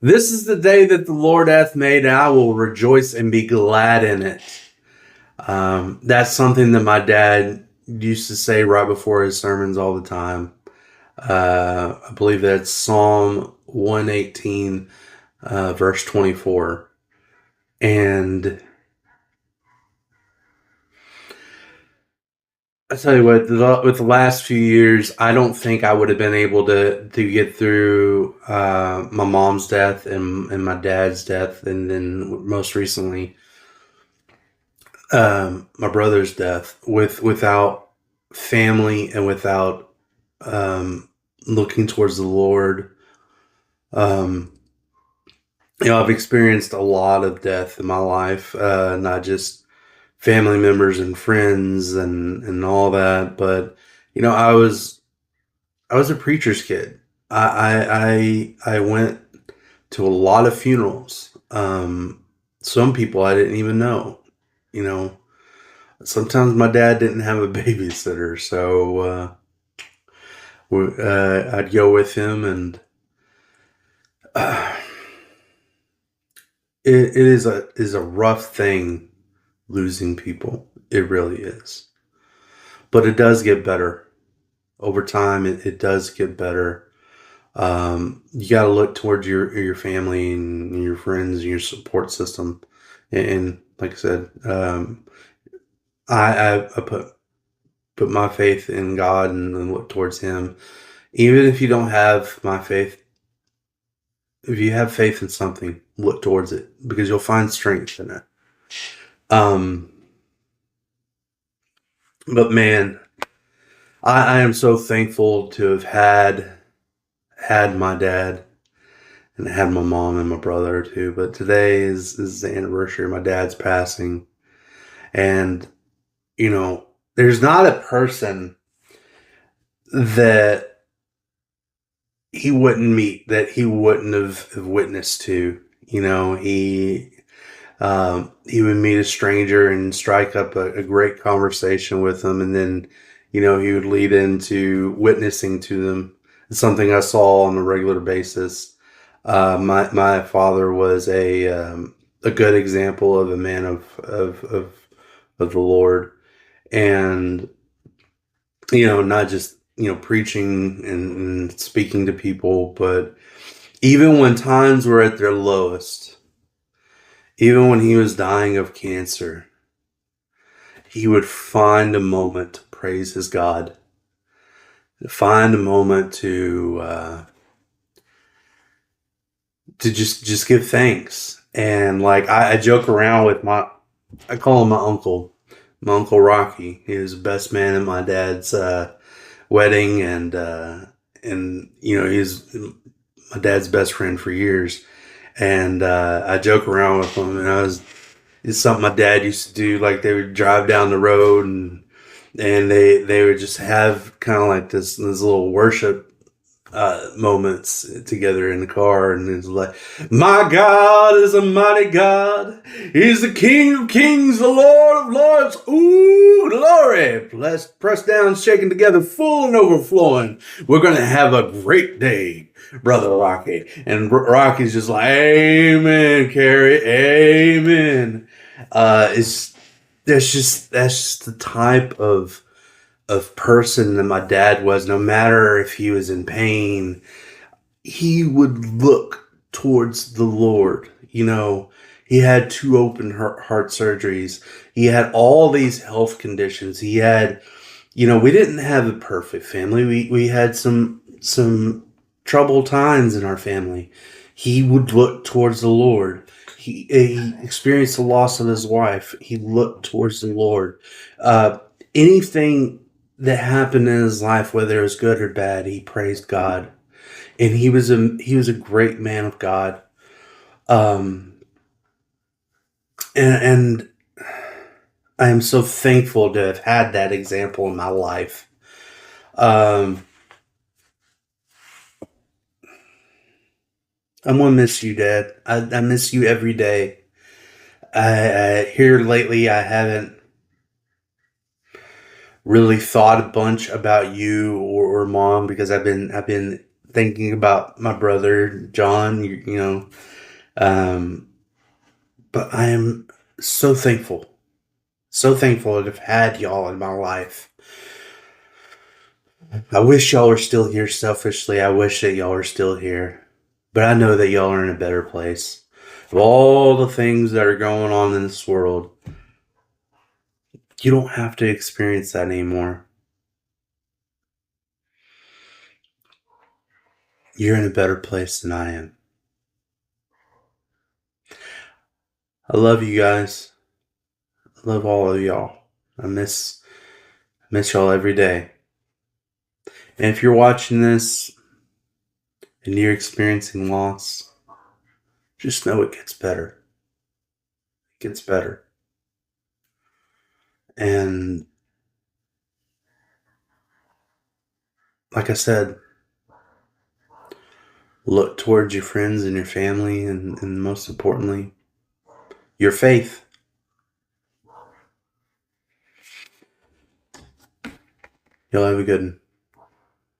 This is the day that the Lord hath made, and I will rejoice and be glad in it. That's something that my dad used to say right before his sermons all the time. I believe that's Psalm 118, verse 24. And I tell you what, with the last few years, I don't think I would have been able to get through my mom's death and my dad's death, and then most recently my brother's death without family and without looking towards the Lord. Um, I've experienced a lot of death in my life, not just family members and friends and all that, but I was a preacher's kid. I went to a lot of funerals. Some people I didn't even know. You know, Sometimes my dad didn't have a babysitter, so I'd go with him, and uh, it is a rough thing losing people. It really is, but it does get better over time. It does get better. You got to look towards your family and your friends and your support system, and like I said, I put my faith in God and look towards Him. Even if you don't have my faith, if you have faith in something, look towards it because you'll find strength in it. Um, but man, I am so thankful to have had my dad and had my mom and my brother too. But today is the anniversary of my dad's passing, and there's not a person that he wouldn't meet that he wouldn't have witnessed to. He would meet a stranger and strike up a great conversation with them, and then he would lead into witnessing to them. It's something I saw on a regular basis. My father was a good example of a man of the Lord, and not just preaching and speaking to people, but even when times were at their lowest, even when he was dying of cancer, he would find a moment to praise his God, find a moment to just give thanks. And like I joke around with I call him my uncle Rocky. He was the best man at my dad's wedding, and he's my dad's best friend for years. And I joke around with him, and it's something my dad used to do. Like they would drive down the road, and they would just have kind of like this little worship moments together in the car, and it's like, my God is a mighty God. He's the King of Kings, the Lord of Lords. Ooh, glory! Pressed down, shaken together, full and overflowing. We're gonna have a great day, Brother Rocky. And Rocky's just like, Amen, Carrie, Amen. That's just the type of person that my dad was. No matter if he was in pain, he would look towards the Lord. He had two open heart surgeries. He had all these health conditions. He had, we didn't have a perfect family. We had some troubled times in our family. He would look towards the Lord. He experienced the loss of his wife. He looked towards the Lord. Anything that happened in his life, whether it was good or bad, he praised God, and he was a great man of God. Um, and I am so thankful to have had that example in my life. Um, I'm gonna miss you, Dad. I miss you every day. Here lately, I haven't really thought a bunch about you or Mom because I've been thinking about my brother John. You know, um, but I am so thankful to have had y'all in my life. I wish y'all were still here. Selfishly, I wish that y'all are still here, but I know that y'all are in a better place. Of all the things that are going on in this world, you don't have to experience that anymore. You're in a better place than I am. I love you guys. I love all of y'all. I miss y'all every day. And if you're watching this and you're experiencing loss, just know it gets better. It gets better. And like I said, look towards your friends and your family, and most importantly, your faith. Y'all have a good one.